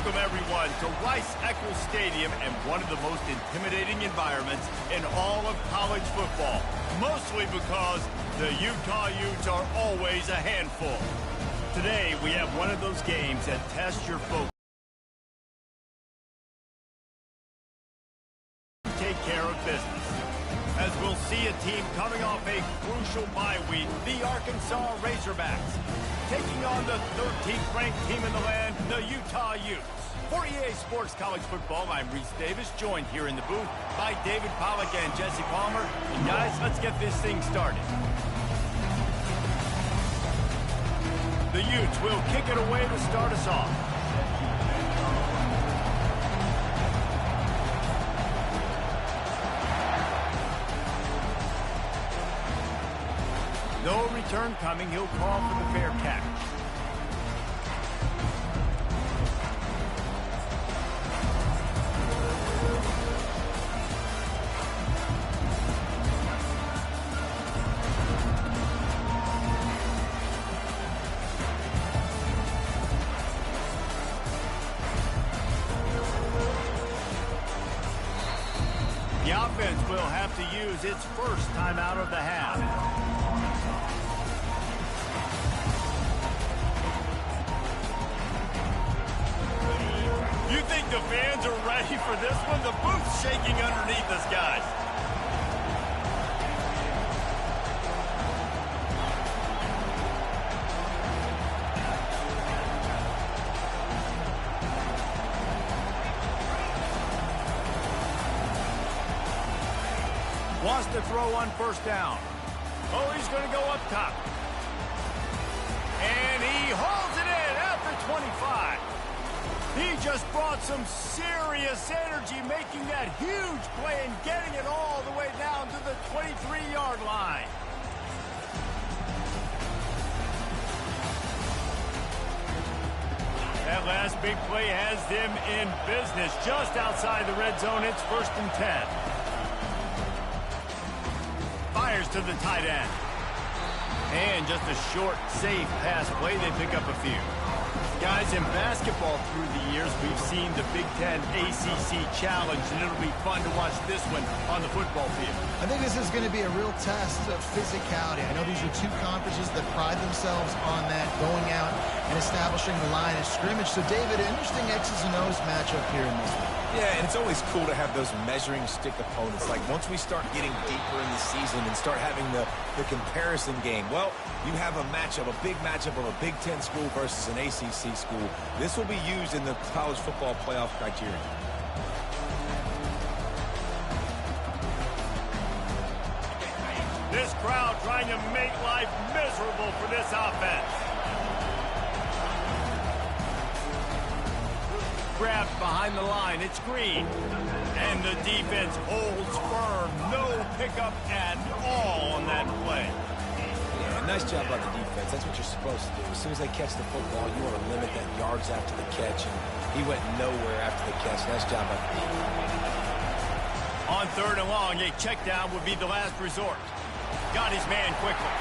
Welcome, everyone, to Rice-Eccles Stadium and one of the most intimidating environments in all of college football, mostly because the Utah Utes are always a handful. Today, we have one of those games that tests your focus. Take care of business. As we'll see a team coming off a crucial bye week, the Arkansas Razorbacks, taking on the 13th ranked team in the land, the Utah Utes. For EA Sports College Football, I'm Reese Davis, joined here in the booth by David Pollack and Jesse Palmer. And guys, let's get this thing started. The Utes will kick it away to start us off. No return coming. He'll call for the fair catch. The offense will have to use its first time out of the half. You think the fans are ready for this one? The booth's shaking underneath us, guys. Wants to throw on first down. Oh, he's going to go up top. And he holds it in at the 25. He just brought some serious energy, making that huge play and getting it all the way down to the 23-yard line. That last big play has them in business just outside the red zone. It's 1st and 10. Fires to the tight end. And just a short, safe pass play. They pick up a few. Guys, in basketball through the years, we've seen the Big Ten ACC Challenge, and it'll be fun to watch this one on the football field. I think this is going to be a real test of physicality. I know these are two conferences that pride themselves on that, going out and establishing the line of scrimmage. So, David, interesting X's and O's matchup here in this one. Yeah, and it's always cool to have those measuring stick opponents. Like, once we start getting deeper in the season and start having the comparison game, well, you have a matchup, a big matchup of a Big Ten school versus an ACC school. This will be used in the college football playoff criteria. This crowd trying to make life miserable for this offense. Grabbed behind the line, it's Green. And the defense holds firm. No pickup at all on that play. Yeah, nice job by the defense. That's what you're supposed to do. As soon as they catch the football, you want to limit that yards after the catch. And he went nowhere after the catch. Nice job by the defense. On 3rd and long, a check down would be the last resort. Got his man quickly.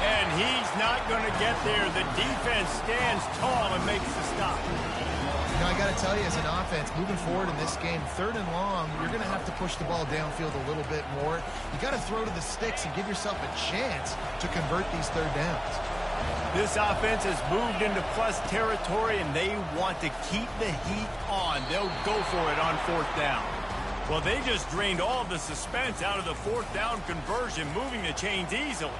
And he's not going to get there. The defense stands tall and makes the stop. You know, I got to tell you, as an offense, moving forward in this game, 3rd and long, you're going to have to push the ball downfield a little bit more. You got to throw to the sticks and give yourself a chance to convert these 3rd downs. This offense has moved into plus territory, and they want to keep the heat on. They'll go for it on 4th down. Well, they just drained all the suspense out of the 4th down conversion, moving the chains easily.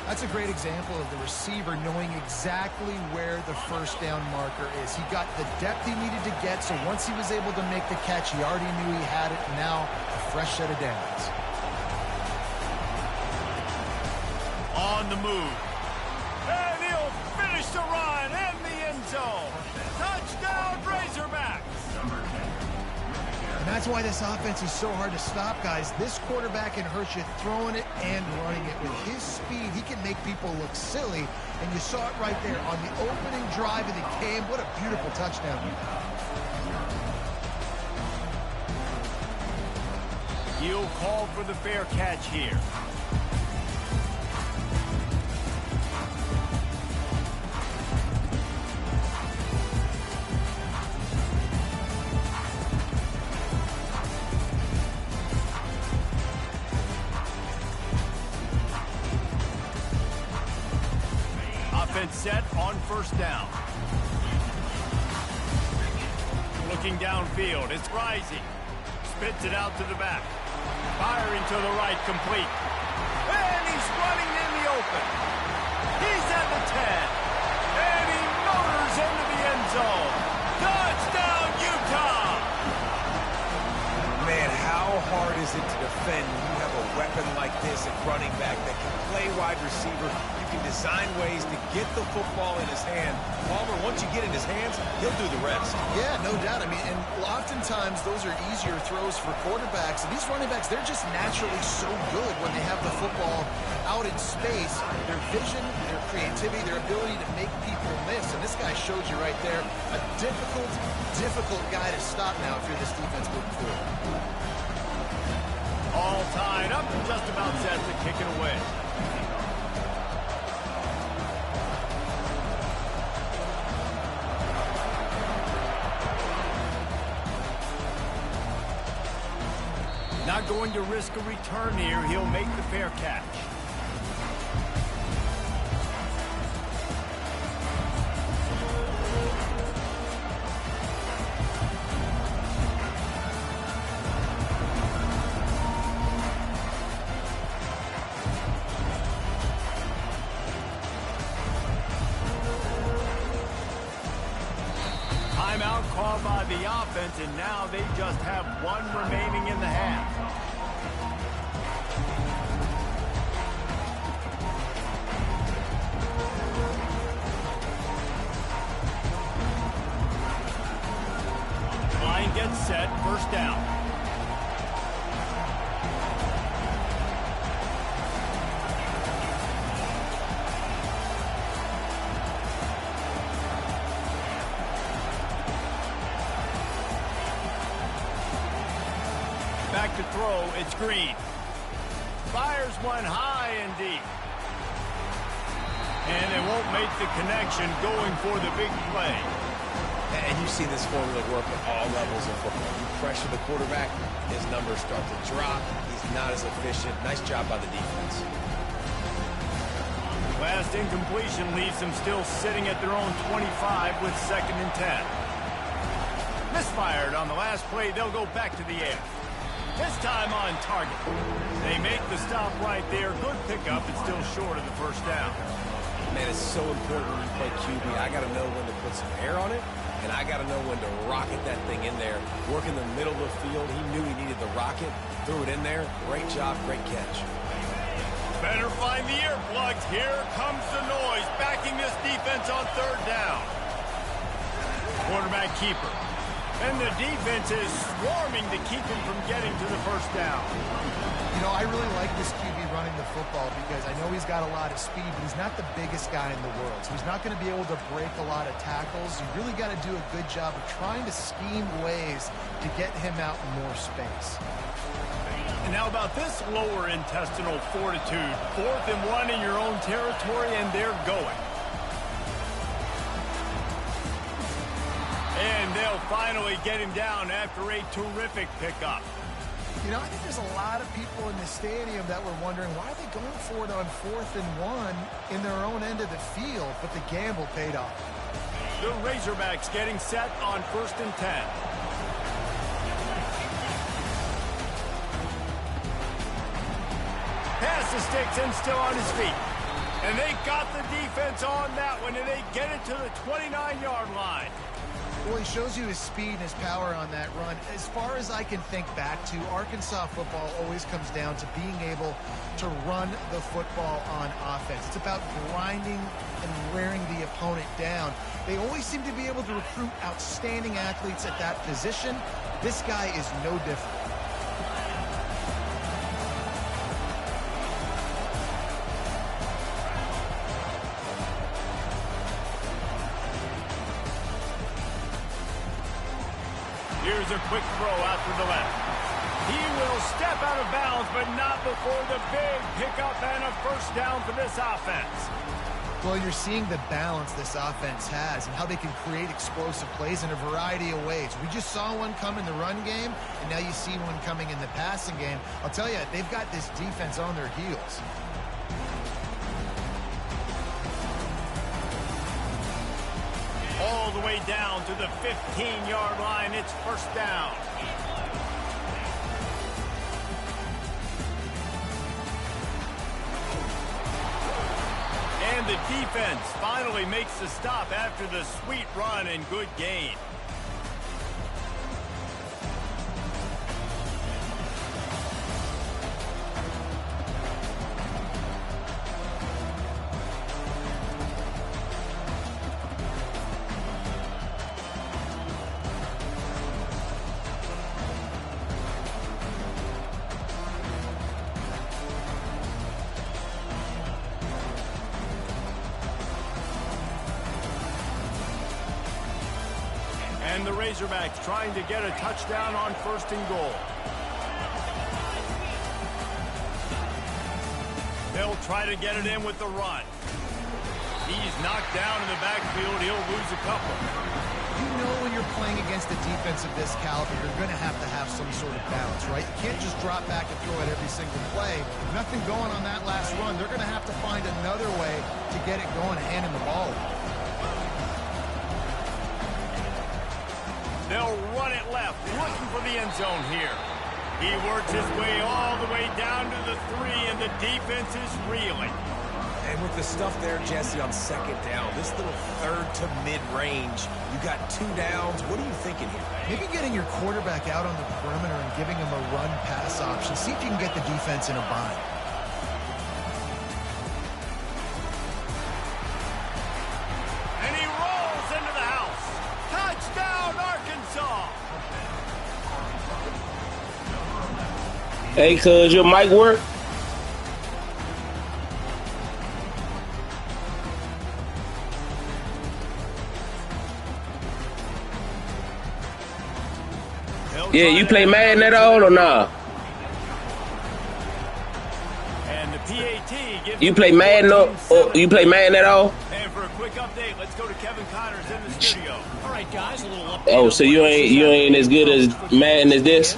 That's a great example of the receiver knowing exactly where the first down marker is. He got the depth he needed to get, so once he was able to make the catch, he already knew he had it. Now, a fresh set of downs. On the move. And he'll finish the run in the end zone. Touchdown, Razorbacks. And that's why this offense is so hard to stop, guys. This quarterback can hurt you throwing it and running it. With his speed, he can make people look silly. And you saw it right there on the opening drive of the game. What a beautiful touchdown. He'll call for the fair catch here. defense set on first down. Looking downfield, it's Rising. Spits it out to the back. Firing to the right, complete. And he's running in the open. He's at the 10. And he motors into the end zone. Touchdown, Utah! Man, how hard is it to defend when you have a weapon like this at running back that can play wide receiver? You can design ways to get the football in his hand. Palmer, once you get in his hands, he'll do the rest. Yeah, no doubt. I mean, and oftentimes those are easier throws for quarterbacks. And these running backs, they're just naturally so good when they have the football out in space. Their vision, their creativity, their ability to make people miss. And this guy showed you right there, a difficult guy to stop now if you're this defense moving forward. All tied up and just about set to kick it away. Not going to risk a return here. He'll make the fair catch. Timeout called by the offense, and now they just have one remaining in the half. Line gets set, first down. Back to throw, it's Green. Fires one high and deep. And they won't make the connection, going for the big play. And you've seen this formula work at all levels of football. You pressure the quarterback, his numbers start to drop. He's not as efficient. Nice job by the defense. Last incompletion leaves them still sitting at their own 25 with 2nd and 10. Misfired on the last play. They'll go back to the air. This time on target. They make the stop right there. Good pickup, and still short of the first down. Man, it's so important when you play QB. I got to know when to put some air on it, and I got to know when to rocket that thing in there. Work in the middle of the field. He knew he needed the rocket. Threw it in there. Great job, great catch. Better find the earplugs. Here comes the noise, backing this defense on 3rd down. Quarterback keeper. And the defense is swarming to keep him from getting to the first down. You know, I really like this QB running the football because I know he's got a lot of speed, but he's not the biggest guy in the world. So he's not going to be able to break a lot of tackles. You really got to do a good job of trying to scheme ways to get him out in more space. And now about this lower intestinal fortitude. 4th and 1 in your own territory, and they're going. And they'll finally get him down after a terrific pickup. You know, I think there's a lot of people in the stadium that were wondering why are they going for it on 4th and 1 in their own end of the field, but the gamble paid off. The Razorbacks getting set on 1st and 10. Pass the sticks and still on his feet. And they got the defense on that one, and they get it to the 29-yard line. Well, he shows you his speed and his power on that run. As far as I can think back to, Arkansas football always comes down to being able to run the football on offense. It's about grinding and wearing the opponent down. They always seem to be able to recruit outstanding athletes at that position. This guy is no different. Here's a quick throw out to the left. He will step out of bounds, but not before the big pickup and a first down for this offense. Well, you're seeing the balance this offense has and how they can create explosive plays in a variety of ways. We just saw one come in the run game, and now you see one coming in the passing game. I'll tell you, they've got this defense on their heels. All the way down to the 15-yard line. It's first down. And the defense finally makes the stop after the sweet run and good gain. And the Razorbacks trying to get a touchdown on first and goal. They'll try to get it in with the run. He's knocked down in the backfield. He'll lose a couple. You know when you're playing against a defense of this caliber, you're going to have some sort of balance, right? You can't just drop back and throw it every single play. Nothing going on that last run. They're going to have to find another way to get it going and handing the ball. They'll run it left, looking for the end zone here. He works his way all the way down to the 3, and the defense is reeling. And with the stuff there, Jesse, on second down, this little third to mid-range, you got 2 downs. What are you thinking here? Maybe getting your quarterback out on the perimeter and giving him a run-pass option. See if you can get the defense in a bind. And he rolls into the house. Touchdown, Arkansas! Hey, cuz, your mic work? Yeah, you play Madden at all or nah? And the PAT gives You play Madden or you play Madden at all? And for a quick update, let's go to Kevin Connors in the studio. All right, guys, a little update. Oh, so you ain't as good as Madden as this?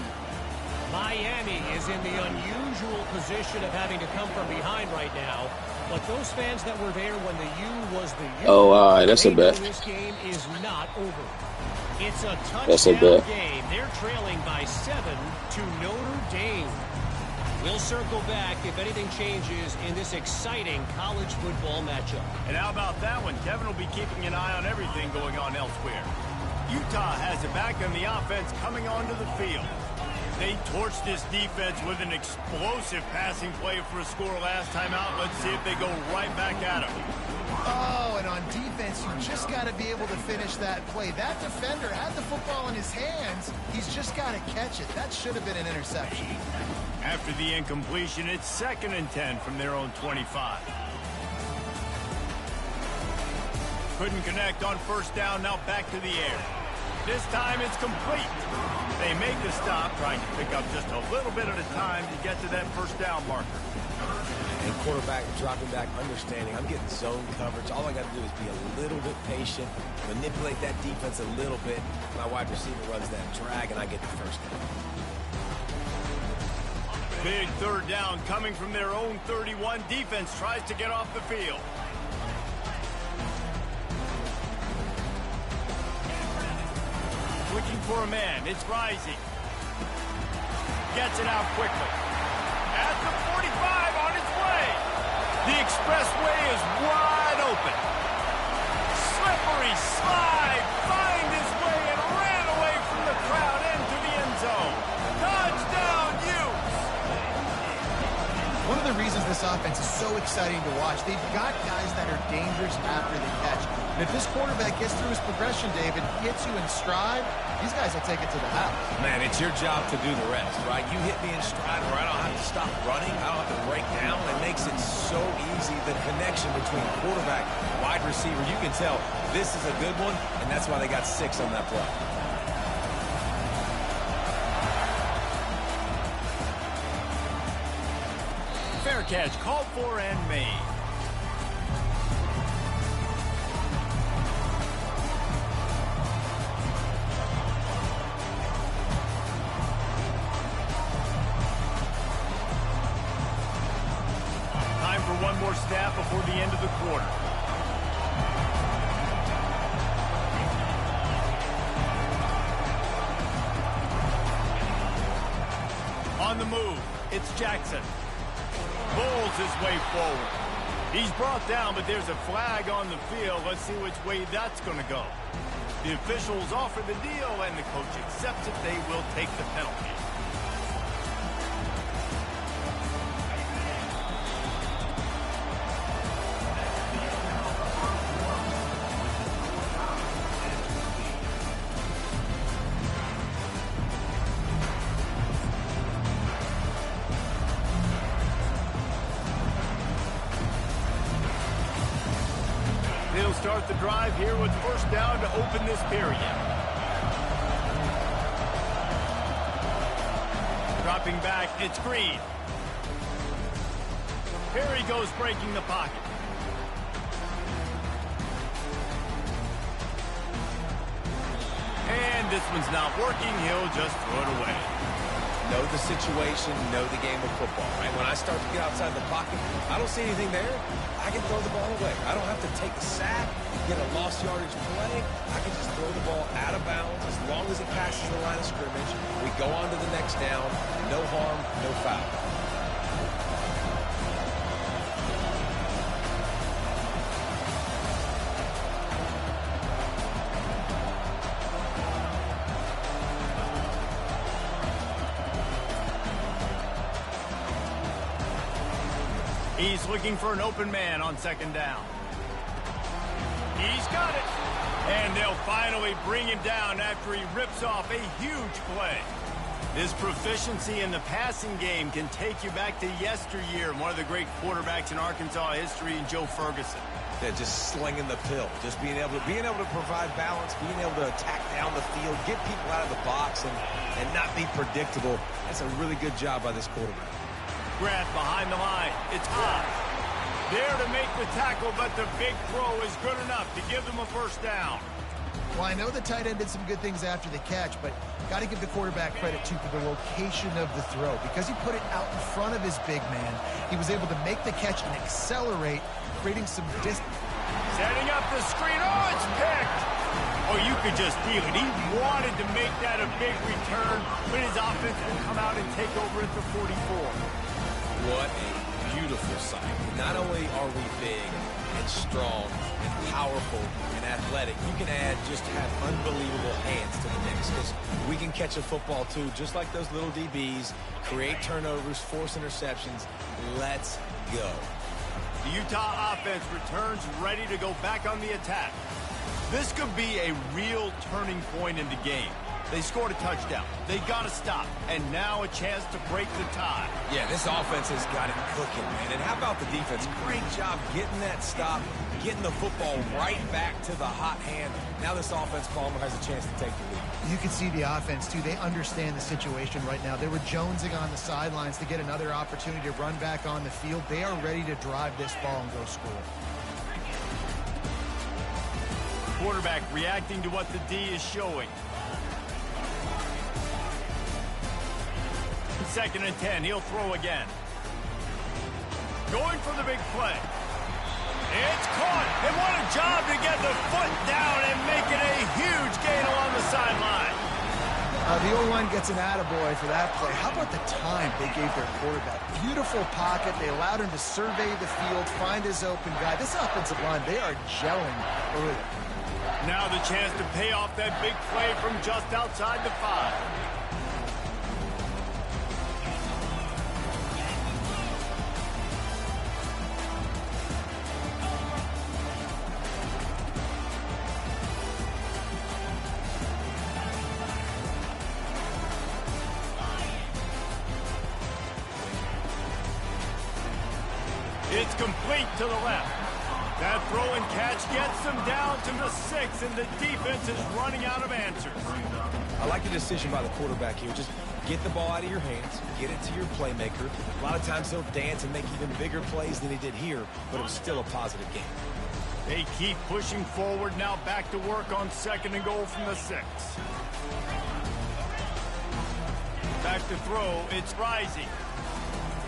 Miami is in the unusual position of having to come from behind right now. But those fans that were there when the U was the U, Oh, all right, that's a they know bet. this game is not over. It's a That's a touchdown bet. game. They're trailing by 7 to Notre Dame. We'll circle back if anything changes in this exciting college football matchup. And how about that one? Kevin will be keeping an eye on everything going on elsewhere. Utah has it back in the offense coming onto the field. They torched this defense with an explosive passing play for a score last time out. Let's see if they go right back at him. Oh, and on defense, you just got to be able to finish that play. That defender had the football in his hands. He's just got to catch it. That should have been an interception. After the incompletion, it's 2nd and 10 from their own 25. Couldn't connect on first down, now back to the air. This time it's complete. They make the stop, trying to pick up just a little bit at a time to get to that first down marker. And quarterback dropping back, understanding I'm getting zone coverage. All I got to do is be a little bit patient, manipulate that defense a little bit. My wide receiver runs that drag, and I get the first down. Big third down coming from their own 31. Defense tries to get off the field. Looking for a man. It's Rising. Gets it out quickly. At the 45 on its way. The expressway is wide open. Slippery slide. Find his way and ran away from the crowd into the end zone. Touchdown, Utes. One of the reasons this offense is so exciting to watch, they've got guys that are dangerous after the catch. And if this quarterback gets through his progression, David, gets you in stride, these guys will take it to the house. Man, it's your job to do the rest, right? You hit me in stride where I don't have to stop running. I don't have to break down. It makes it so easy, the connection between quarterback and wide receiver. You can tell this is a good one, and that's why they got 6 on that play. Fair catch called for and made. Time for one more snap before the end of the quarter. On the move, it's Jackson. Bowls his way forward. He's brought down, but there's a flag on the field. Let's see which way that's going to go. The officials offer the deal, and the coach accepts it. They will take the penalty. They'll start the drive here with first down to open this period. Dropping back, it's Green. Here he goes breaking the pocket. And this one's not working. He'll just throw it away. Know the situation, know the game of football, right? When I start to get outside the pocket, I don't see anything there. I can throw the ball away. I don't have to take a sack, get a lost yardage play. I can just throw the ball out of bounds as long as it passes the line of scrimmage. We go on to the next down. No harm, no foul. He's looking for an open man on second down. He's got it. And they'll finally bring him down after he rips off a huge play. This proficiency in the passing game can take you back to yesteryear. One of the great quarterbacks in Arkansas history, Joe Ferguson. They're just slinging the pill, just being able to provide balance, being able to attack down the field, get people out of the box, and not be predictable. That's a really good job by this quarterback. Grab behind the line. It's Haas. There to make the tackle, but the big throw is good enough to give them a first down. Well, I know the tight end did some good things after the catch, but got to give the quarterback credit, too, for the location of the throw. Because he put it out in front of his big man, he was able to make the catch and accelerate, creating some distance. Setting up the screen. Oh, it's picked. Oh, you could just feel it. He wanted to make that a big return, but his offense will come out and take over at the 44. What a beautiful sight. Not only are we big and strong and powerful and athletic, you can just have unbelievable hands to the mix, because we can catch a football too, just like those little DBs, create turnovers, force interceptions. Let's go. The Utah offense returns ready to go back on the attack. This could be a real turning point in the game. They scored a touchdown. They got to stop. And now a chance to break the tie. Yeah, this offense has got it cooking, man. And how about the defense? Great job getting that stop, getting the football right back to the hot hand. Now this offense, Palmer, has a chance to take the lead. You can see the offense, too. They understand the situation right now. They were jonesing on the sidelines to get another opportunity to run back on the field. They are ready to drive this ball and go score. Quarterback reacting to what the D is showing. Second and 10, he'll throw again. Going for the big play. It's caught, and what a job to get the foot down and make it a huge gain along the sideline. The O-line gets an attaboy for that play. How about the time they gave their quarterback? Beautiful pocket. They allowed him to survey the field, find his open guy. This offensive line, they are gelling early. Now the chance to pay off that big play from just outside the 5. It's complete to the left. That throw and catch gets them down to the 6, and the defense is running out of answers. I like the decision by the quarterback here. Just get the ball out of your hands, get it to your playmaker. A lot of times he'll dance and make even bigger plays than he did here, but it was still a positive game. They keep pushing forward, now back to work on second and goal from the 6. Back to throw, it's Rising.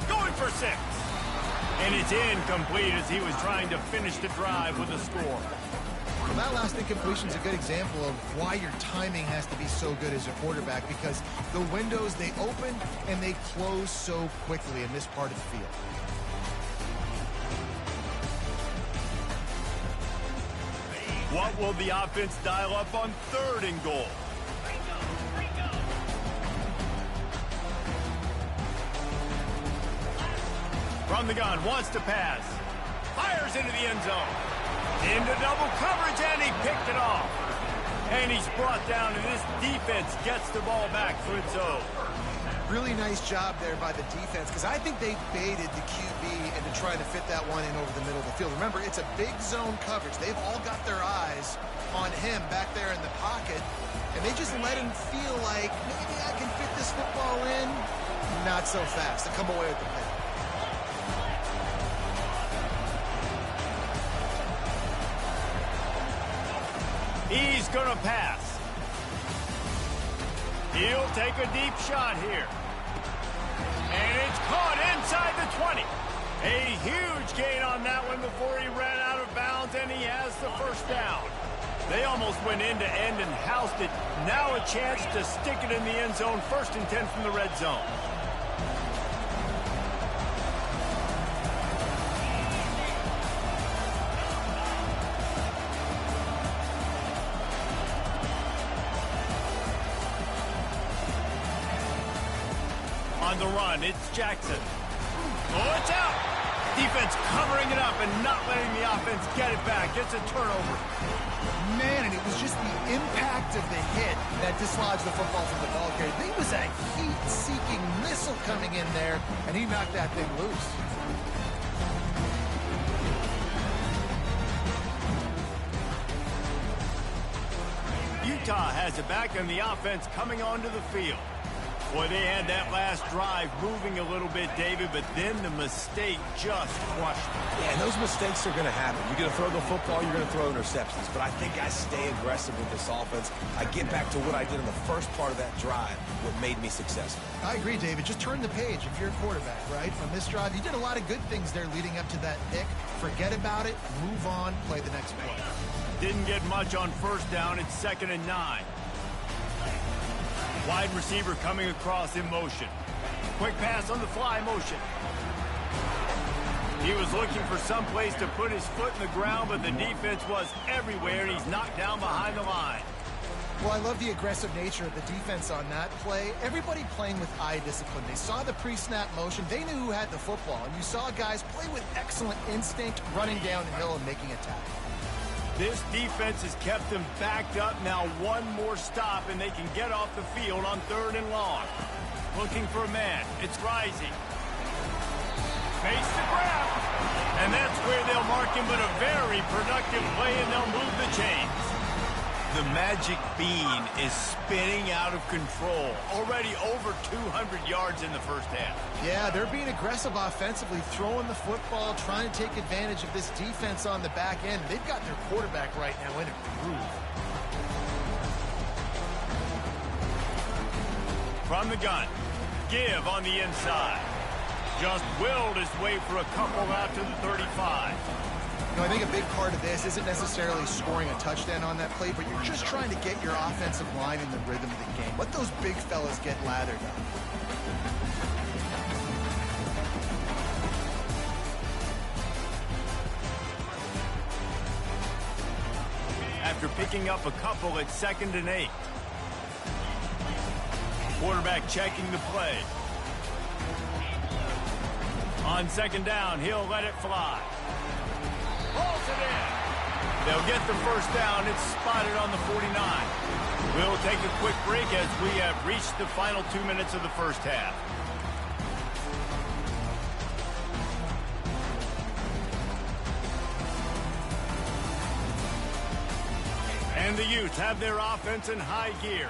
Going for 6. And it's incomplete as he was trying to finish the drive with a score. Well, that last incompletion is a good example of why your timing has to be so good as a quarterback, because the windows, they open and they close so quickly in this part of the field. What will the offense dial up on 3rd and goal? From the gun, wants to pass. Fires into the end zone. Into double coverage, and he picked it off. And he's brought down, and this defense gets the ball back for its own. Really nice job there by the defense, because I think they baited the QB into trying to fit that one in over the middle of the field. Remember, it's a big zone coverage. They've all got their eyes on him back there in the pocket, and they just let him feel like, maybe I can fit this football in. Not so fast. They come away with the pick. He's going to pass. He'll take a deep shot here. And it's caught inside the 20. A huge gain on that one before he ran out of bounds, and he has the first down. They almost went end-to-end and housed it. Now a chance to stick it in the end zone. 1st and 10 from the red zone. On the run, it's Jackson. Oh, it's out! Defense covering it up and not letting the offense get it back. It's a turnover. Man, and it was just the impact of the hit that dislodged the football from the ball carrier. There was a heat-seeking missile coming in there, and he knocked that thing loose. Utah has it back, and the offense coming onto the field. Boy, they had that last drive moving a little bit, David, but then the mistake just crushed them. Yeah, and those mistakes are going to happen. You're going to throw the football, you're going to throw interceptions. But I think I stay aggressive with this offense. I get back to what I did in the first part of that drive, what made me successful. I agree, David. Just turn the page if you're a quarterback, right? From this drive, you did a lot of good things there leading up to that pick. Forget about it, move on, play the next play. Didn't get much on 1st down. It's 2nd and 9. Wide receiver coming across in motion. Quick pass on the fly motion. He was looking for some place to put his foot in the ground, but the defense was everywhere, and he's knocked down behind the line. Well, I love the aggressive nature of the defense on that play. Everybody playing with eye discipline. They saw the pre-snap motion. They knew who had the football, and you saw guys play with excellent instinct, running down the hill and making a tackle. This defense has kept them backed up. Now one more stop, and they can get off the field on 3rd and long. Looking for a man. It's Rising. Face the grab. And that's where they'll mark him, but a very productive play, and they'll move the chains. The magic bean is spinning out of control. Already over 200 yards in the first half. Yeah, they're being aggressive offensively, throwing the football, trying to take advantage of this defense on the back end. They've got their quarterback right now in a groove. From the gun, Give on the inside. Just willed his way for a couple out to the 35. You know, I think a big part of this isn't necessarily scoring a touchdown on that play, but you're just trying to get your offensive line in the rhythm of the game. Let those big fellas get lathered up. After picking up a couple at 2nd and 8. Quarterback checking the play. On 2nd down, he'll let it fly. Pulls it in. They'll get the first down. It's spotted on the 49. We'll take a quick break as we have reached the final 2 minutes of the first half. And the Utes have their offense in high gear.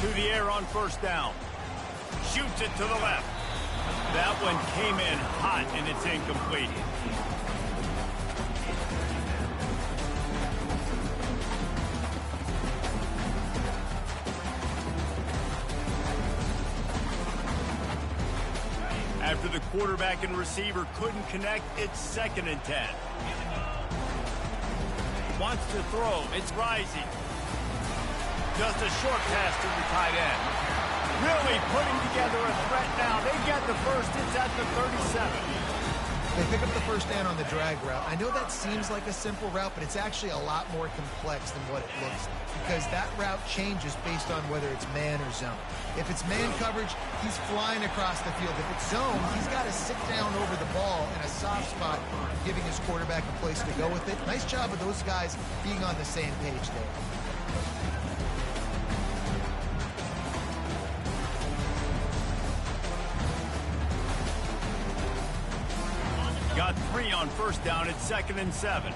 To the air on 1st down. Shoots it to the left. That one came in hot, and it's incomplete. After the quarterback and receiver couldn't connect, it's 2nd and 10. Wants to throw. It's Rising. Just a short pass to the tight end. Really putting together a threat now. They get the first. It's at the 37. They pick up the first down on the drag route. I know that seems like a simple route, but it's actually a lot more complex than what it looks like, because that route changes based on whether it's man or zone. If it's man coverage, he's flying across the field. If it's zone, he's got to sit down over the ball in a soft spot, giving his quarterback a place to go with it. Nice job of those guys being on the same page there. Got 3 on first down at 2nd and 7.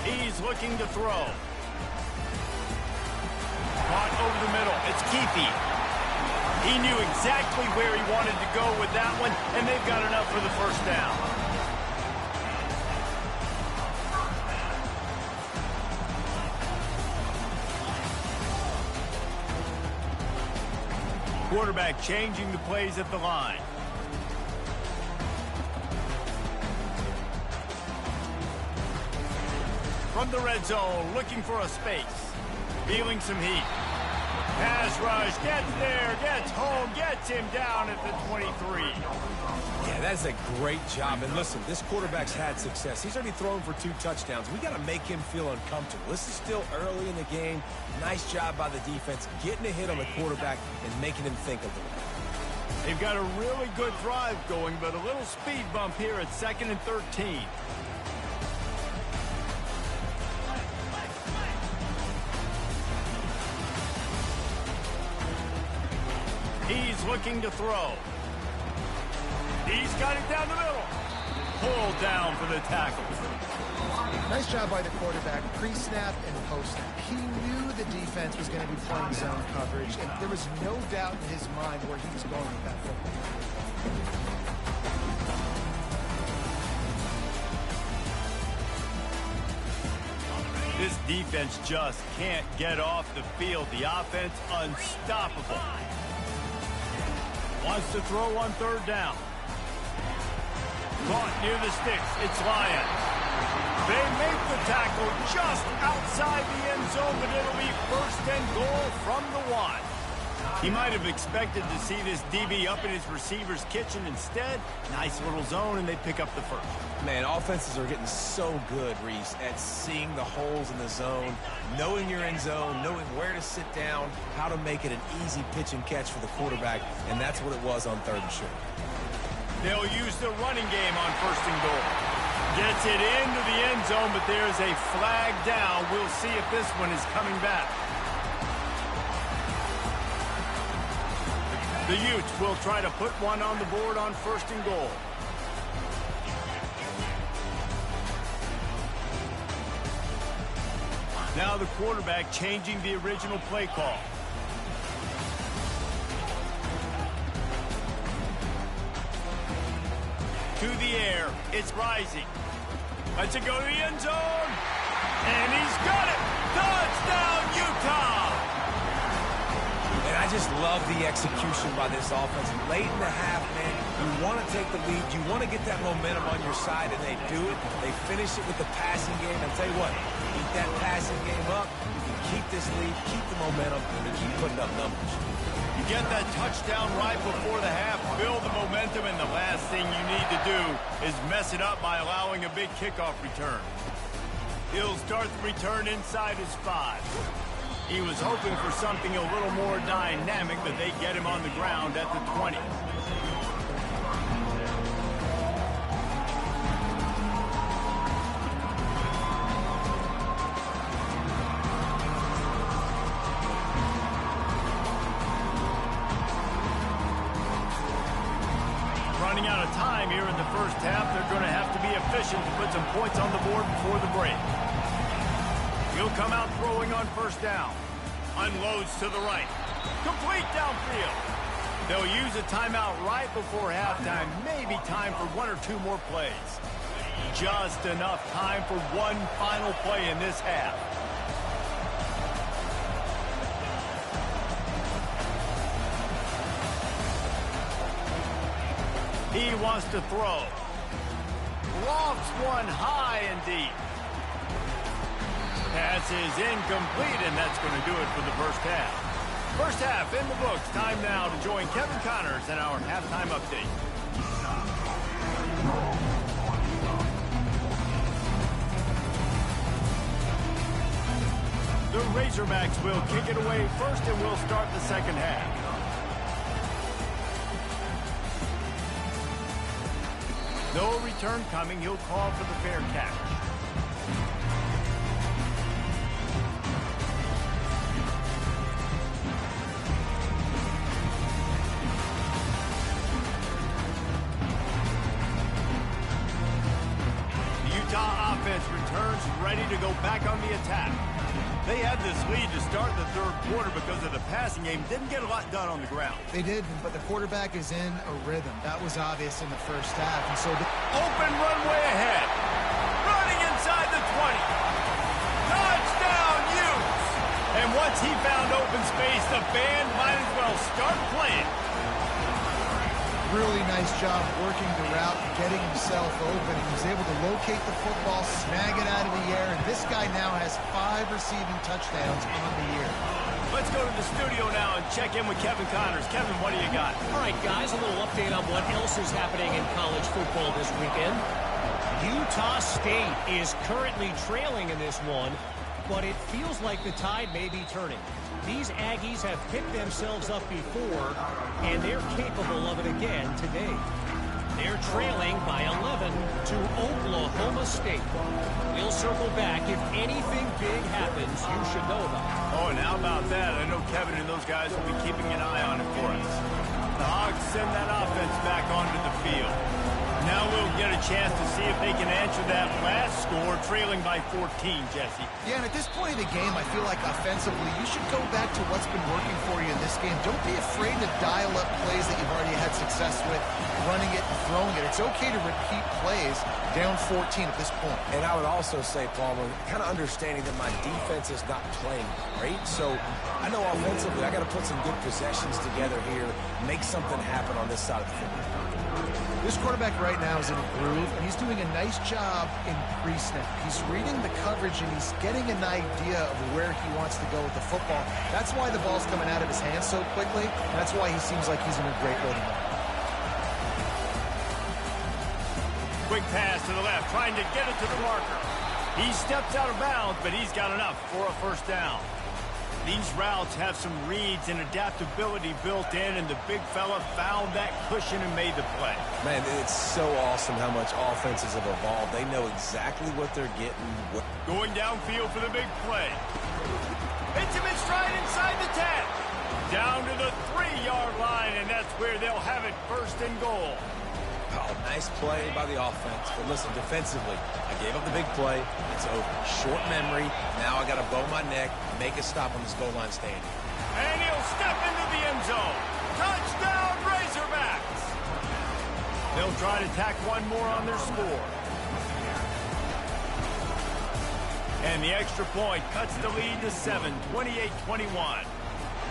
He's looking to throw. Caught over the middle. It's Keefe. He knew exactly where he wanted to go with that one, and they've got enough for the first down. Quarterback changing the plays at the line. From the red zone, looking for a space. Feeling some heat. Pass rush, gets there, gets home, gets him down at the 23. Yeah, that's a great job. And listen, this quarterback's had success. He's already thrown for 2 touchdowns. We got to make him feel uncomfortable. This is still early in the game. Nice job by the defense, getting a hit on the quarterback and making him think a little bit. They've got a really good drive going, but a little speed bump here at 2nd and 13. He's looking to throw. He's got it down the middle. Pulled down for the tackle. Nice job by the quarterback, pre-snap and post-snap. He knew the defense was going to be playing zone coverage, and there was no doubt in his mind where he was going with that football. This defense just can't get off the field. The offense unstoppable. Wants to throw on 3rd down. Caught near the sticks. It's Lyons. They make the tackle just outside the end zone, but it'll be 1st and goal from the 1. He might have expected to see this DB up in his receiver's kitchen. Instead, nice little zone, and they pick up the first. Man, offenses are getting so good, Reese, at seeing the holes in the zone, knowing you're in zone, knowing where to sit down, how to make it an easy pitch and catch for the quarterback, and that's what it was on 3rd and short. They'll use the running game on 1st and goal. Gets it into the end zone, but there's a flag down. We'll see if this one is coming back. The Utes will try to put one on the board on 1st and goal. Now the quarterback changing the original play call. To the air, it's Rising. Lets it go to the end zone. And he's got it. Touchdown, Utah! And I just love the execution by this offense. Late in the half, man, you want to take the lead. You want to get that momentum on your side, and they do it. They finish it with the passing game. I'll tell you what, keep that passing game up. You can keep this lead, keep the momentum, and keep putting up numbers. You get that touchdown right before the half, build the momentum, and the last thing you need to do is mess it up by allowing a big kickoff return. He'll start the return inside his 5. He was hoping for something a little more dynamic, but they get him on the ground at the 20. Running out of time here in the first half. They're going to have to be efficient to put some points on the board before the break. He'll come out throwing on 1st down. Unloads to the right. Complete downfield. They'll use a timeout right before halftime. Maybe time for 1 or 2 more plays. Just enough time for one final play in this half. He wants to throw. Lofts one high and deep. Pass is incomplete, and that's going to do it for the first half. First half in the books. Time now to join Kevin Connors in our halftime update. The Razorbacks will kick it away first, and we'll start the second half. No return coming. He'll call for the fair catch. The Utah offense returns ready to go back on the attack. They had this lead to start the third quarter because of the passing game. Didn't get a lot done on the ground. They did, but the quarterback is in a rhythm. That was obvious in the first half. And so open runway ahead. Running inside the 20. Touchdown, Utes! And once he found open space, the band might as well start playing. really nice job working the route and getting himself open. He was able to locate the football, snag it out of the air, and this guy now has 5 receiving touchdowns on the year. Let's go to the studio now and check in with Kevin Connors. Kevin, what do you got? All right, guys, a little update on what else is happening in college football this weekend. Utah State is currently trailing in this one, but it feels like the tide may be turning. These Aggies have picked themselves up before, and they're capable of it again today. They're trailing by 11 to Oklahoma State. We'll circle back. If anything big happens, you should know about it. Oh, and how about that? I know Kevin and those guys will be keeping an eye on it for us. The Hogs send that offense back onto the field. Now we'll get a chance to see if they can answer that last score, trailing by 14, Jesse. Yeah, and at this point in the game, I feel like offensively, you should go back to what's been working for you in this game. Don't be afraid to dial up plays that you've already had success with, running it and throwing it. It's okay to repeat plays down 14 at this point. And I would also say, Palmer, kind of understanding that my defense is not playing great, so I know offensively I got to put some good possessions together here, make something happen on this side of the football. This quarterback right now is in a groove, and he's doing a nice job in pre-snap. He's reading the coverage, and he's getting an idea of where he wants to go with the football. That's why the ball's coming out of his hands so quickly, and that's why he seems like he's in a great rhythm. Quick pass to the left, trying to get it to the marker. He steps out of bounds, but he's got enough for a first down. These routes have some reads and adaptability built in, and the big fella found that cushion and made the play. Man, it's so awesome how much offenses have evolved. They know exactly what they're getting. Going downfield for the big play. Hits him in stride inside the 10. Down to the 3-yard line, and that's where they'll have it, first and goal. Oh, nice play by the offense. But listen, defensively, I gave up the big play. It's over. Short memory. Now I got to bow my neck, make a stop on this goal line stand. And he'll step into the end zone. Touchdown, Razorbacks! They'll try to tack one more on their score. And the extra point cuts the lead to 7, 28-21.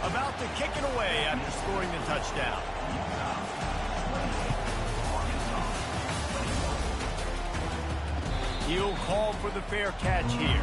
About to kick it away after scoring the touchdown. He'll call for the fair catch here.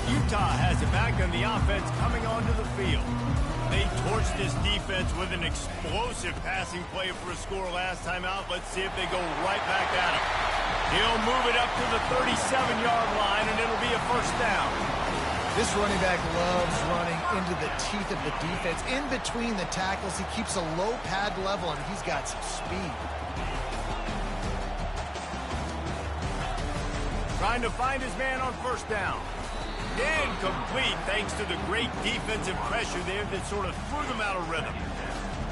Utah has it back on the offense coming onto the field. They torched this defense with an explosive passing play for a score last time out. Let's see if they go right back at him. He'll move it up to the 37-yard line, and it'll be a first down. This running back loves running into the teeth of the defense. In between the tackles, he keeps a low pad level, and he's got some speed. Trying to find his man on first down. Incomplete thanks to the great defensive pressure there that sort of threw them out of rhythm.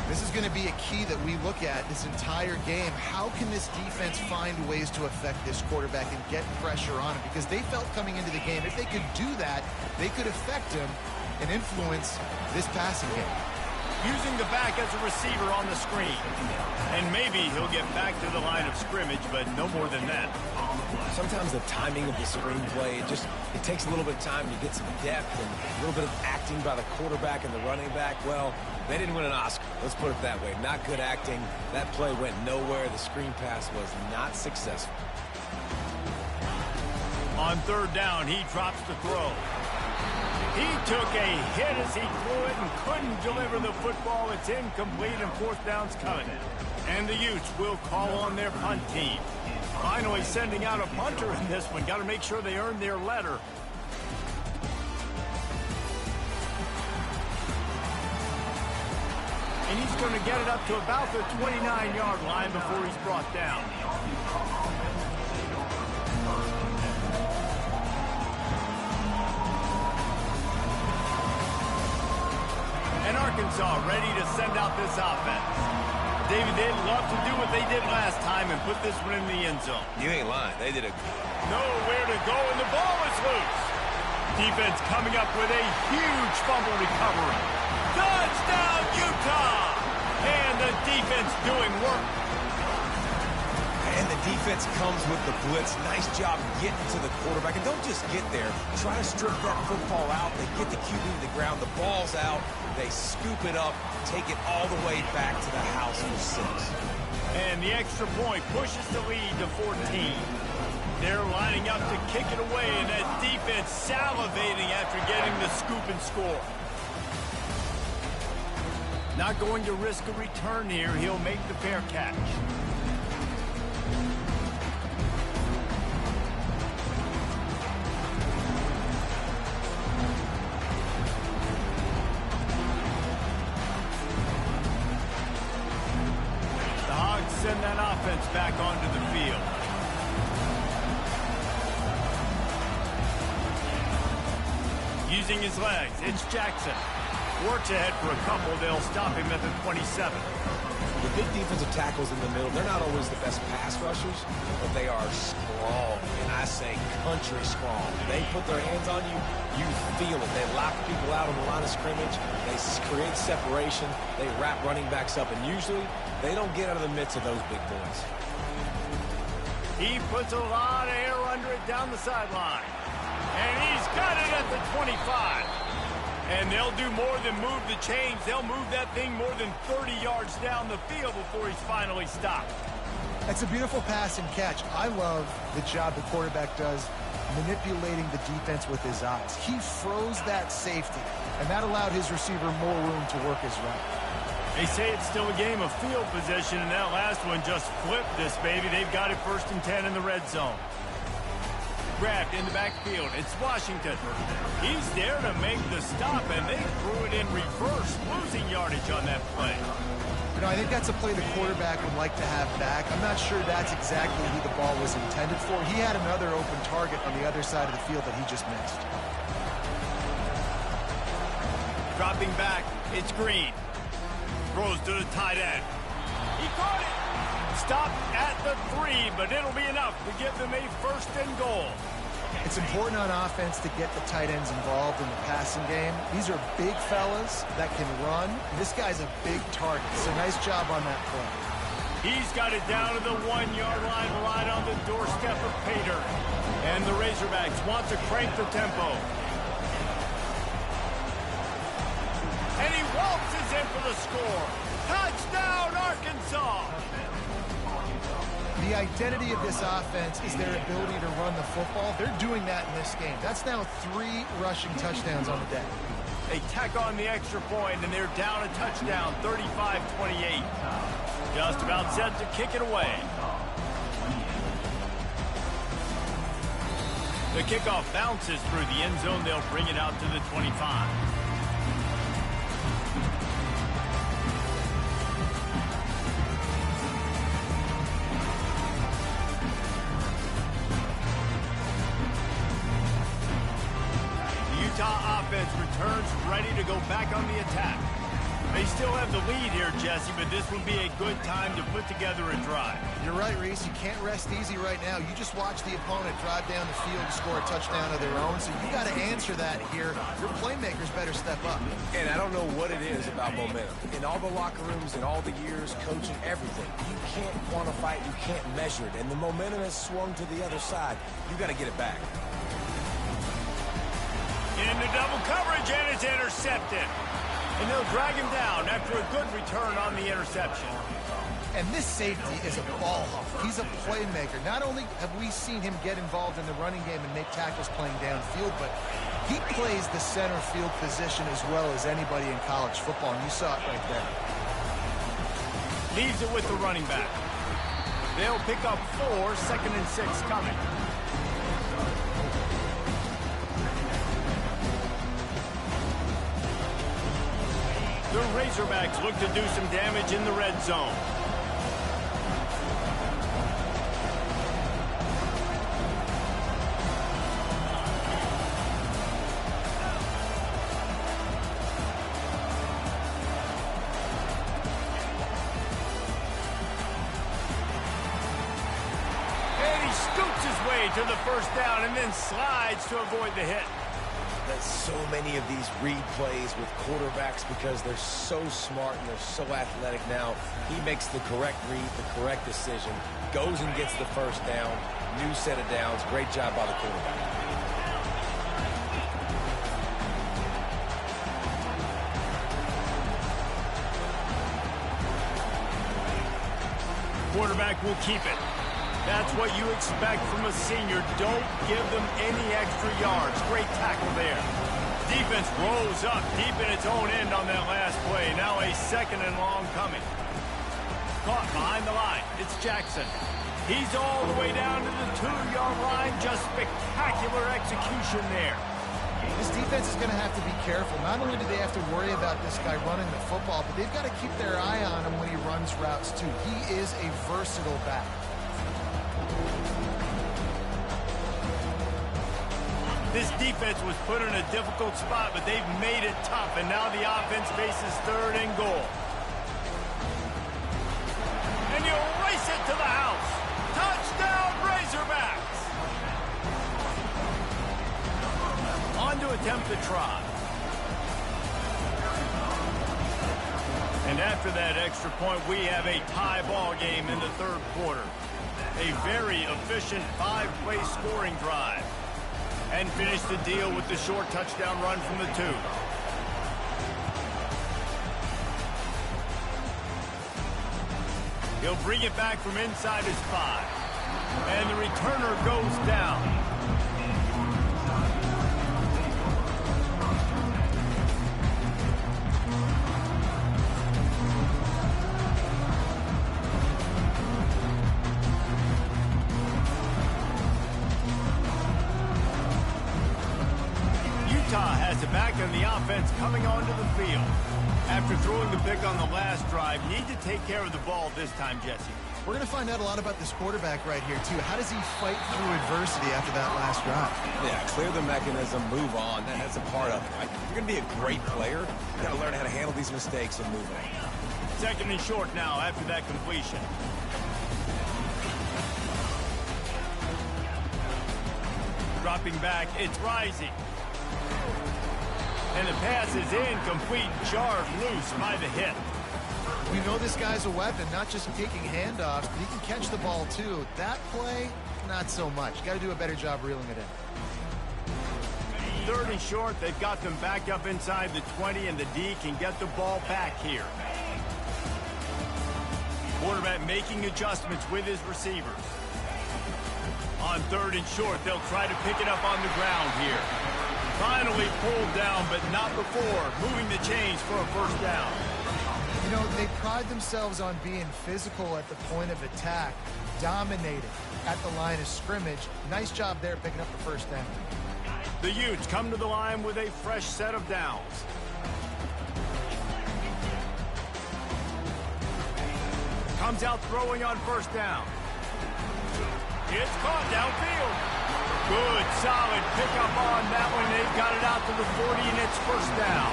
This is going to be a key that we look at this entire game. How can this defense find ways to affect this quarterback and get pressure on him? Because they felt coming into the game, if they could do that, they could affect him and influence this passing game. Using the back as a receiver on the screen. And maybe he'll get back to the line of scrimmage, but no more than that. Sometimes the timing of the screenplay, it takes a little bit of time to get some depth and a little bit of acting by the quarterback and the running back. Well, they didn't win an Oscar. Let's put it that way. Not good acting. That play went nowhere. The screen pass was not successful. On third down, he drops the throw. He took a hit as he threw it and couldn't deliver the football. It's incomplete and fourth down's coming. And the Utes will call on their punt team. Finally sending out a punter in this one. Got to make sure they earn their letter. And he's going to get it up to about the 29-yard line before he's brought down. And Arkansas ready to send out this offense. David, they'd love to do what they did last time and put this one in the end zone. You ain't lying. They did nowhere to go, and the ball is loose. Defense coming up with a huge fumble recovery. Touchdown, Utah! And the defense doing work. And the defense comes with the blitz. Nice job getting to the quarterback. And don't just get there. Try to strip that football out. They get the QB to the ground. The ball's out. They scoop it up, take it all the way back to the house for 6. And the extra point pushes the lead to 14. They're lining up to kick it away, and that defense salivating after getting the scoop and score. Not going to risk a return here. He'll make the fair catch. Send that offense back onto the field. Using his legs, it's Jackson. Works ahead for a couple. They'll stop him at the 27. The big defensive tackles in the middle, they're not always the best pass rushers, but they are strong, and I say country strong. They put their hands on you, you feel it. They lock people out on the line of scrimmage. They create separation. They wrap running backs up, and usually they don't get out of the midst of those big boys. He puts a lot of air under it down the sideline. And he's got it at the 25. And they'll do more than move the chains. They'll move that thing more than 30 yards down the field before he's finally stopped. It's a beautiful pass and catch. I love the job the quarterback does manipulating the defense with his eyes. He froze that safety, and that allowed his receiver more room to work his route. They say it's still a game of field position, and that last one just flipped this baby. They've got it 1st and 10 in the red zone. Grabbed in the backfield. It's Washington. He's there to make the stop, and they threw it in reverse, losing yardage on that play. You know, I think that's a play the quarterback would like to have back. I'm not sure that's exactly who the ball was intended for. He had another open target on the other side of the field that he just missed. Dropping back, it's Green. Throws to the tight end. He caught it. Stopped at the 3, but it'll be enough to give them a 1st and goal. It's important on offense to get the tight ends involved in the passing game. These are big fellas that can run. This guy's a big target, so nice job on that play. He's got it down to the 1-yard line, right on the doorstep of Pater. And the Razorbacks want to crank the tempo. And he waltzes in for the score. Touchdown, Arkansas! The identity of this offense is their ability to run the football. They're doing that in this game. That's now 3 rushing touchdowns on the day. They tack on the extra point, and they're down a touchdown, 35-28. Just about set to kick it away. The kickoff bounces through the end zone. They'll bring it out to the 25. Utah offense returns ready to go back on the attack. They still have the lead here, Jesse, but this would be a good time to put together a drive. You're right, Reese. You can't rest easy right now. You just watch the opponent drive down the field to score a touchdown of their own, so you got to answer that here. Your playmakers better step up. And I don't know what it is about momentum. In all the locker rooms, in all the years, coaching, everything, you can't quantify it, you can't measure it. And the momentum has swung to the other side. You got to get it back. Into double coverage, and it's intercepted. And they'll drag him down after a good return on the interception. And this safety is a ball hawk. He's a playmaker. Not only have we seen him get involved in the running game and make tackles playing downfield, but he plays the center field position as well as anybody in college football, and you saw it right there. Leaves it with the running back. They'll pick up 4, 2nd and 6 coming. The Razorbacks look to do some damage in the red zone. And he scoots his way to the first down and then slides to avoid the hit. There's so many of these read plays with quarterbacks because they're so smart and they're so athletic now. He makes the correct read, the correct decision, goes and gets the first down, new set of downs. Great job by the quarterback. Quarterback will keep it. That's what you expect from a senior. Don't give them any extra yards. Great tackle there. Defense rolls up deep in its own end on that last play. Now a 2nd and long coming. Caught behind the line. It's Jackson. He's all the way down to the 2-yard line. Just spectacular execution there. This defense is going to have to be careful. Not only do they have to worry about this guy running the football, but they've got to keep their eye on him when he runs routes too. He is a versatile back. This defense was put in a difficult spot, but they've made it tough, and now the offense faces 3rd and goal. And you race it to the house. Touchdown, Razorbacks! On to attempt the try. And after that extra point, we have a tie ball game in the 3rd quarter. A very efficient 5-play scoring drive. And finish the deal with the short touchdown run from the 2. He'll bring it back from inside his 5. And the returner goes down. Has it back on the offense coming onto the field. After throwing the pick on the last drive, need to take care of the ball this time, Jesse. We're going to find out a lot about this quarterback right here, too. How does he fight through adversity after that last drive? Yeah, clear the mechanism, move on. That's a part of it, right? If you're going to be a great player, you got to learn how to handle these mistakes and move on. 2nd and short now after that completion. Dropping back, it's Rising. And the pass is incomplete, jarred loose by the hit. You know this guy's a weapon, not just taking handoffs, but he can catch the ball too. That play, not so much. You got to do a better job reeling it in. 3rd and short, they've got them back up inside the 20, and the D can get the ball back here. Quarterback making adjustments with his receivers. On 3rd and short, they'll try to pick it up on the ground here. Finally pulled down, but not before moving the chains for a first down. You know, they pride themselves on being physical at the point of attack, dominating at the line of scrimmage. Nice job there picking up the first down. The Utes come to the line with a fresh set of downs. Comes out throwing on first down. It's caught downfield. Good, solid pickup on that one. They've got it out to the 40, and it's first down.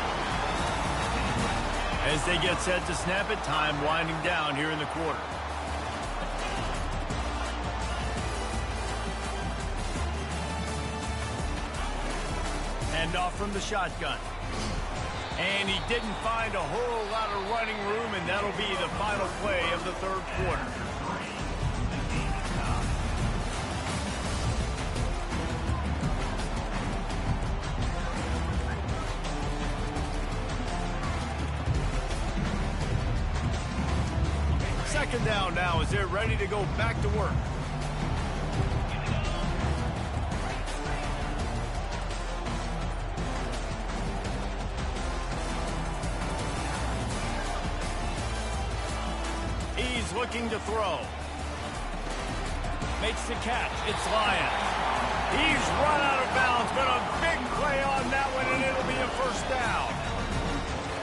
As they get set to snap it, time winding down here in the quarter. Hand off from the shotgun. And he didn't find a whole lot of running room, and that'll be the final play of the third quarter. Second down now as they're ready to go back to work. He's looking to throw. Makes the catch. It's Lyons. He's run out of bounds, but a big play on that one, and it'll be a first down.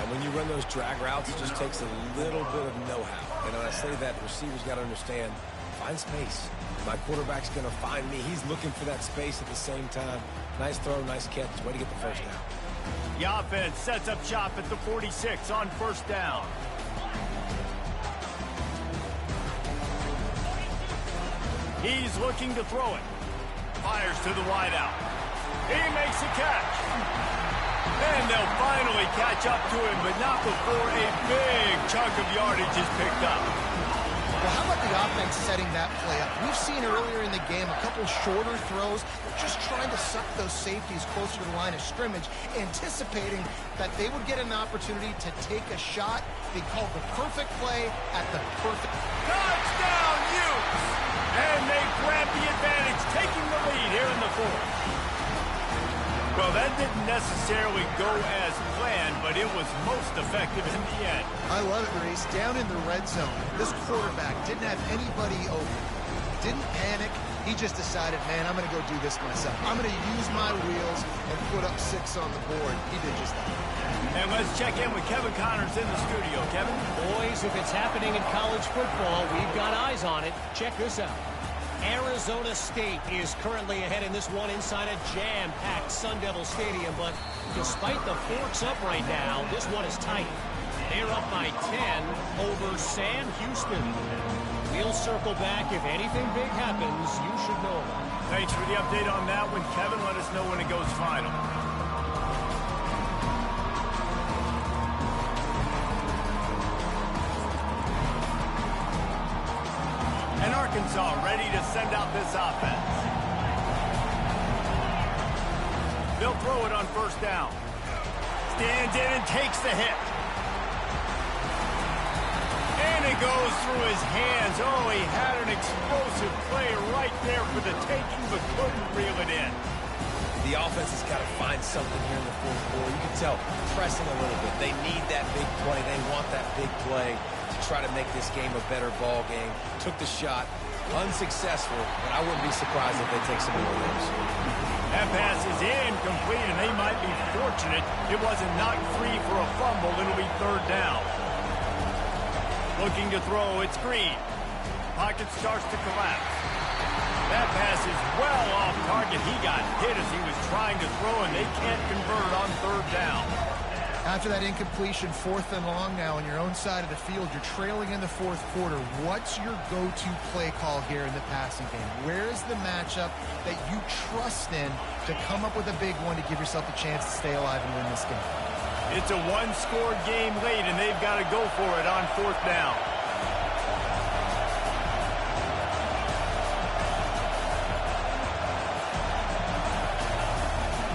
And when you run those drag routes, it just takes a little bit of know-how. And when I say that, the receiver's got to understand, find space. My quarterback's going to find me. He's looking for that space at the same time. Nice throw, nice catch. Way to get the first down. The offense sets up shop at the 46 on first down. He's looking to throw it. Fires to the wideout. He makes a catch. And they'll finally catch up to him, but not before a big chunk of yardage is picked up. Well, how about the offense setting that play up? We've seen earlier in the game a couple shorter throws, just trying to suck those safeties closer to the line of scrimmage, anticipating that they would get an opportunity to take a shot. They called the perfect play at the perfect... Touchdown, Utes! And they grab the advantage, taking the lead here in the fourth. Well, that didn't necessarily go as planned, but it was most effective in the end. I love it, Reese. Down in the red zone, this quarterback didn't have anybody open. Didn't panic. He just decided, man, I'm going to go do this myself. I'm going to use my wheels and put up 6 on the board. He did just that. And let's check in with Kevin Connors in the studio. Kevin? Boys, if it's happening in college football, we've got eyes on it. Check this out. Arizona State is currently ahead in this one inside a jam-packed Sun Devil Stadium, but despite the forks up right now, this one is tight. They're up by 10 over Sam Houston. We'll circle back. If anything big happens, you should know about it. Thanks for the update on that one, Kevin. Let us know when it goes final. And Arkansas ready to send out this offense. They'll throw it on first down. Stands in and takes the hit. And it goes through his hands. Oh, he had an explosive play right there for the taking, but couldn't reel it in. The offense has got to find something here in the fourth quarter. You can tell, pressing a little bit. They need that big play. They want that big play to try to make this game a better ball game. Took the shot. Unsuccessful, but I wouldn't be surprised if they take some more of those. That pass is incomplete, and they might be fortunate it wasn't knocked free for a fumble. It'll be third down. Looking to throw, it's Green. Pocket starts to collapse. That pass is well off target. He got hit as he was trying to throw, and they can't convert on third down. After that incompletion, 4th and long now on your own side of the field, you're trailing in the fourth quarter. What's your go-to play call here in the passing game? Where is the matchup that you trust in to come up with a big one to give yourself a chance to stay alive and win this game? It's a one-scored game late, and they've got to go for it on fourth down.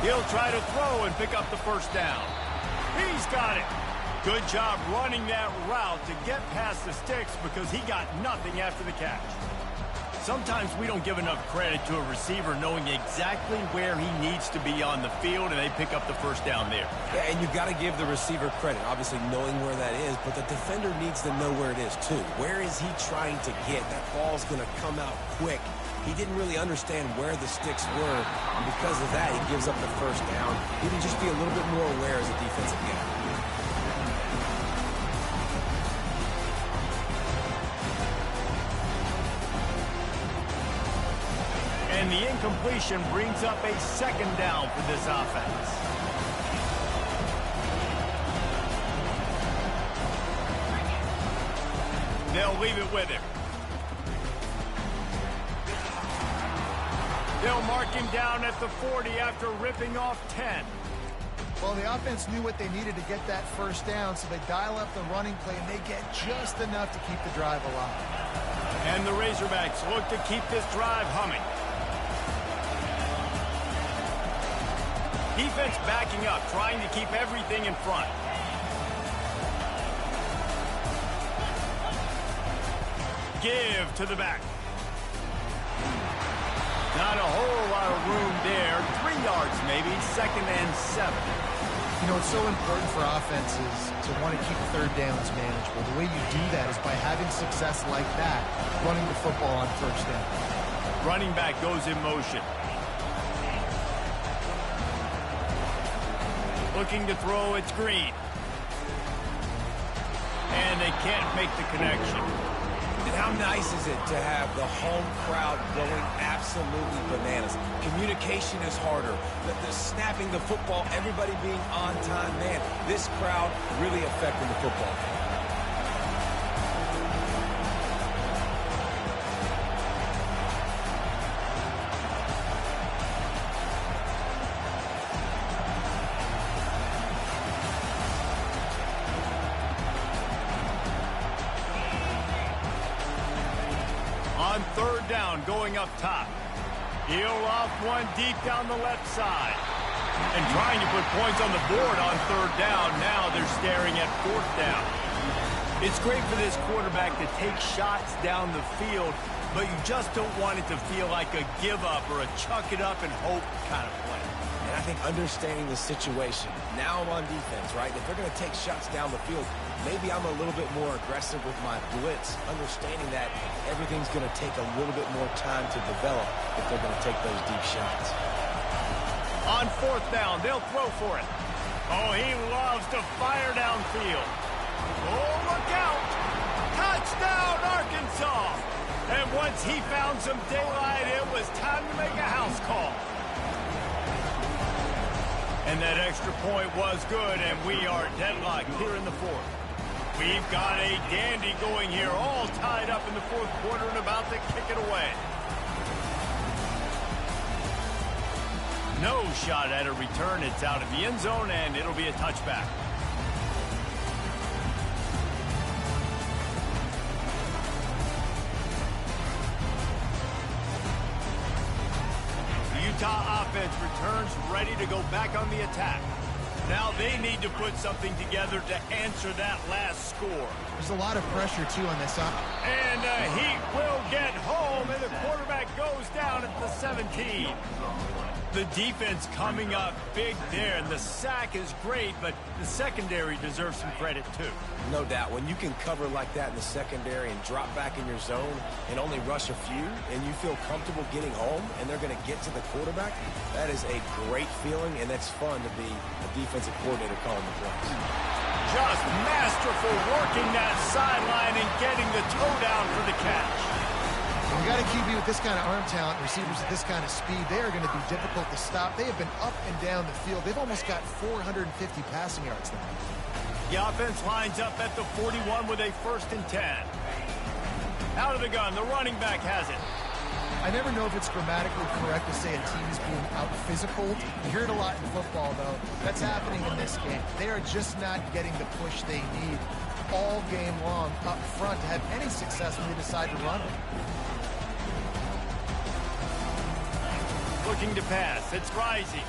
He'll try to throw and pick up the first down. He's got it. Good job running that route to get past the sticks because he got nothing after the catch. Sometimes we don't give enough credit to a receiver knowing exactly where he needs to be on the field, and they pick up the first down there. Yeah, and you've got to give the receiver credit, obviously knowing where that is, but the defender needs to know where it is too. Where is he trying to get? That ball's going to come out quick. He didn't really understand where the sticks were, and because of that, he gives up the first down. He can just be a little bit more aware as a defensive guy. And the incompletion brings up a second down for this offense. They'll leave it with him. They'll mark him down at the 40 after ripping off 10. Well, the offense knew what they needed to get that first down, so they dial up the running play, and they get just enough to keep the drive alive. And the Razorbacks look to keep this drive humming. Defense backing up, trying to keep everything in front. Give to the back. Not a whole lot of room there. 3 yards maybe, 2nd and 7. You know, it's so important for offenses to want to keep third downs manageable. The way you do that is by having success like that, running the football on first down. Running back goes in motion. Looking to throw, it's Green. And they can't make the connection. And how nice is it to have the home crowd going absolutely bananas? Communication is harder. The snapping the football, everybody being on time. Man, this crowd really affecting the football game. On 3rd down, going up top. He'll off one deep down the left side. And trying to put points on the board on 3rd down. Now they're staring at 4th down. It's great for this quarterback to take shots down the field, but you just don't want it to feel like a give-up or a chuck-it-up and hope kind of play. And I think understanding the situation, now I'm on defense, right? If they're going to take shots down the field, maybe I'm a little bit more aggressive with my blitz, understanding that everything's going to take a little bit more time to develop if they're going to take those deep shots. On 4th down, they'll throw for it. Oh, he loves to fire downfield. Oh, look out! Touchdown, Arkansas! And once he found some daylight, it was time to make a house call. And that extra point was good, and we are deadlocked here in the 4th. We've got a dandy going here, all tied up in the 4th quarter and about to kick it away. No shot at a return. It's out of the end zone, and it'll be a touchback. The Utah offense returns ready to go back on the attack. Now they need to put something together to answer that last score. There's a lot of pressure, too, on this offense. And Heat will get home, and the quarterback goes down at the 17. The defense coming up big there, and the sack is great, but the secondary deserves some credit, too. No doubt. When you can cover like that in the secondary and drop back in your zone and only rush a few, and you feel comfortable getting home, and they're going to get to the quarterback, that is a great feeling, and it's fun to be a defensive coordinator calling the plays. Just masterful working that sideline and getting the toe down for the catch. You got a QB with this kind of arm talent, receivers with this kind of speed, they are going to be difficult to stop. They have been up and down the field. They've almost got 450 passing yards now. The offense lines up at the 41 with a 1st and 10. Out of the gun, the running back has it. I never know if it's grammatically correct to say a team is being out-physical. You hear it a lot in football, though. That's happening in this game. They are just not getting the push they need all game long up front to have any success when they decide to run it. Looking to pass. It's Rising.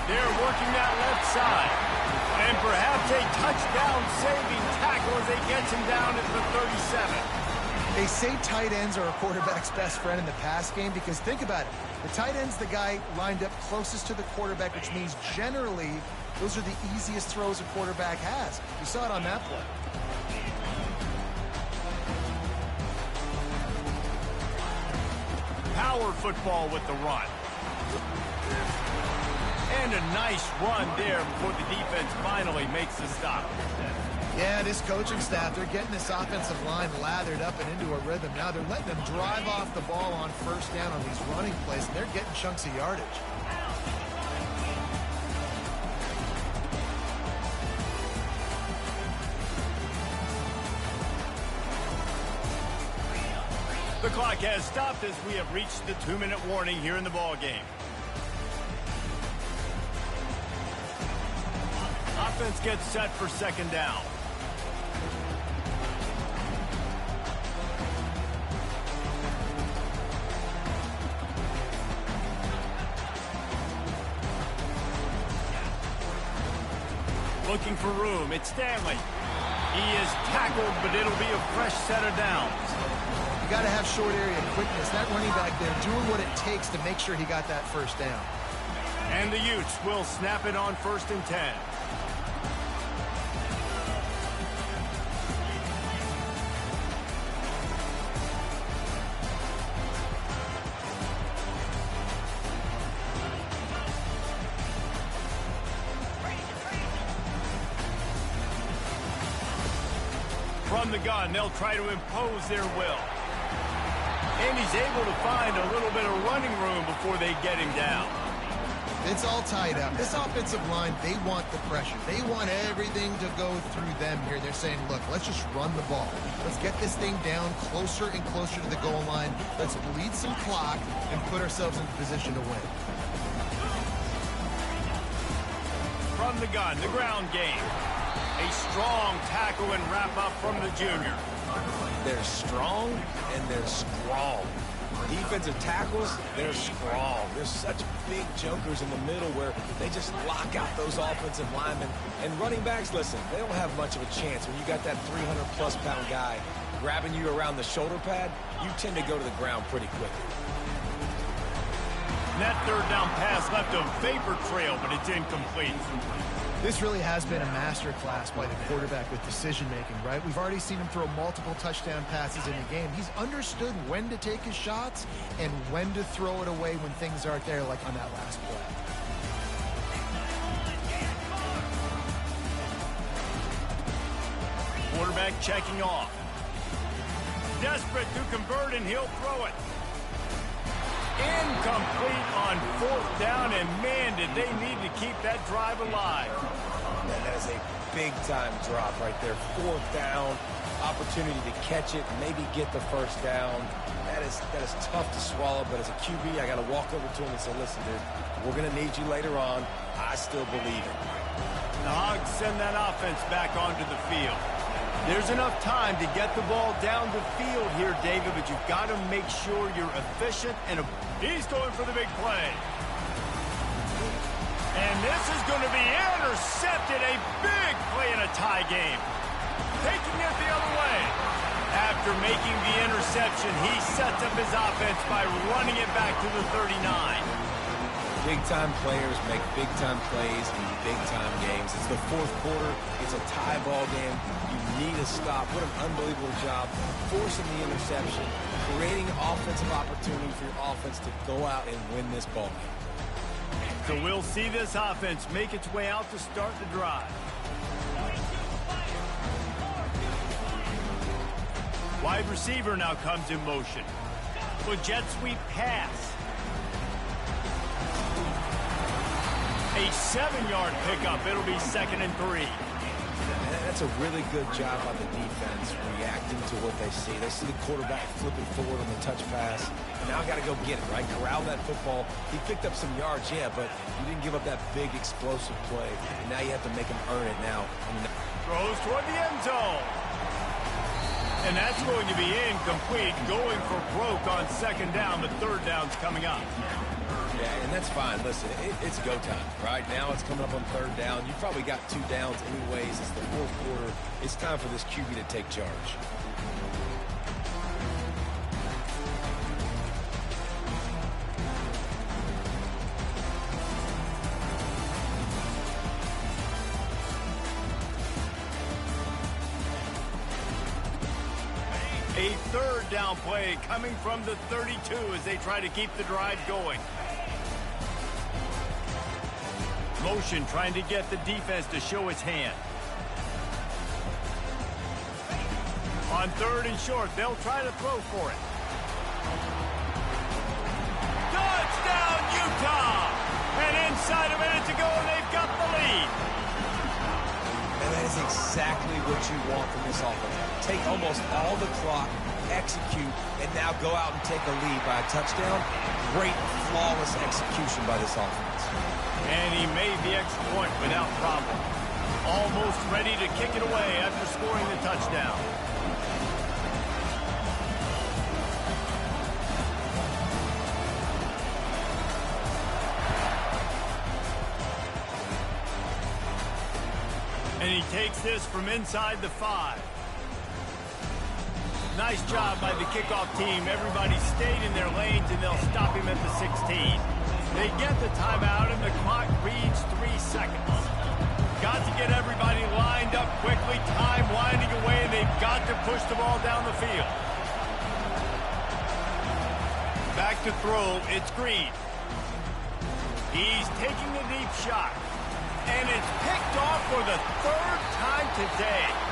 They're working that left side. And perhaps a touchdown-saving tackle as they get him down at the 37. They say tight ends are a quarterback's best friend in the pass game because think about it. The tight end's the guy lined up closest to the quarterback, which means generally those are the easiest throws a quarterback has. You saw it on that play. Power football with the run. And a nice run there before the defense finally makes the stop. Yeah, this coaching staff, they're getting this offensive line lathered up and into a rhythm. Now they're letting them drive off the ball on 1st down on these running plays, and they're getting chunks of yardage. The clock has stopped as we have reached the 2-minute warning here in the ball game. Offense gets set for second down. Looking for room. It's Stanley. He is tackled, but it'll be a fresh set of downs. You got to have short area quickness. That running back there doing what it takes to make sure he got that first down. And the Utes will snap it on 1st and 10. From the gun, they'll try to impose their will. And he's able to find a little bit of running room before they get him down. It's all tied up. This offensive line, they want the pressure. They want everything to go through them here. They're saying, look, let's just run the ball. Let's get this thing down closer and closer to the goal line. Let's bleed some clock and put ourselves in position to win. From the gun, the ground game. A strong tackle and wrap-up from the junior. They're strong and they're strong. Defensive tackles, they're strong. There's such big jokers in the middle where they just lock out those offensive linemen. And running backs, listen, they don't have much of a chance. When you got that 300-plus pound guy grabbing you around the shoulder pad, you tend to go to the ground pretty quickly. And that third down pass left a vapor trail, but it's incomplete. This really has been a masterclass by the quarterback with decision-making, right? We've already seen him throw multiple touchdown passes in the game. He's understood when to take his shots and when to throw it away when things aren't there, like on that last play. Quarterback checking off. Desperate to convert, and he'll throw it. Incomplete on 4th down, and man, did they need to keep that drive alive. Man, that is a big-time drop right there. 4th down, opportunity to catch it, maybe get the first down. That is tough to swallow, but as a QB, I got to walk over to him and say, listen, dude, we're going to need you later on. I still believe it. The Hogs send that offense back onto the field. There's enough time to get the ball down the field here, David, but you've got to make sure you're efficient. And he's going for the big play. And this is going to be intercepted. A big play in a tie game. Taking it the other way. After making the interception, he sets up his offense by running it back to the 39. Big-time players make big-time plays in big-time games. It's the 4th quarter. It's a tie ball game. You need a stop. What an unbelievable job forcing the interception, creating offensive opportunity for your offense to go out and win this ball game. So we'll see this offense make its way out to start the drive. Wide receiver now comes in motion. The jet sweep pass. A 7-yard pickup. It'll be 2nd and 3. That's a really good job by the defense reacting to what they see. They see the quarterback flipping forward on the touch pass. And now I got to go get it, right? Corral that football. He picked up some yards, yeah, but you didn't give up that big explosive play. And now you have to make him earn it now. Throws toward the end zone. And that's going to be incomplete. Going for broke on 2nd down. The 3rd down's coming up. Yeah, and that's fine. Listen, it's go time, right? Now it's coming up on 3rd down. You've probably got 2 downs anyways. It's the 4th quarter. It's time for this QB to take charge. A 3rd down play coming from the 32 as they try to keep the drive going. Motion trying to get the defense to show its hand. On 3rd and short, they'll try to throw for it. Touchdown, Utah! And inside a minute to go, and they've got the lead. And that is exactly what you want from this offense. Take almost all the clock execute and now go out and take a lead by a touchdown. Great, flawless execution by this offense. And he made the extra point without problem. Almost ready to kick it away after scoring the touchdown. And he takes this from inside the 5. Nice job by the kickoff team. Everybody stayed in their lanes, and they'll stop him at the 16. They get the timeout, and the clock reads 3 seconds. Got to get everybody lined up quickly. Time winding away, and they've got to push the ball down the field. Back to throw, it's Green. He's taking a deep shot. And it's picked off for the 3rd time today.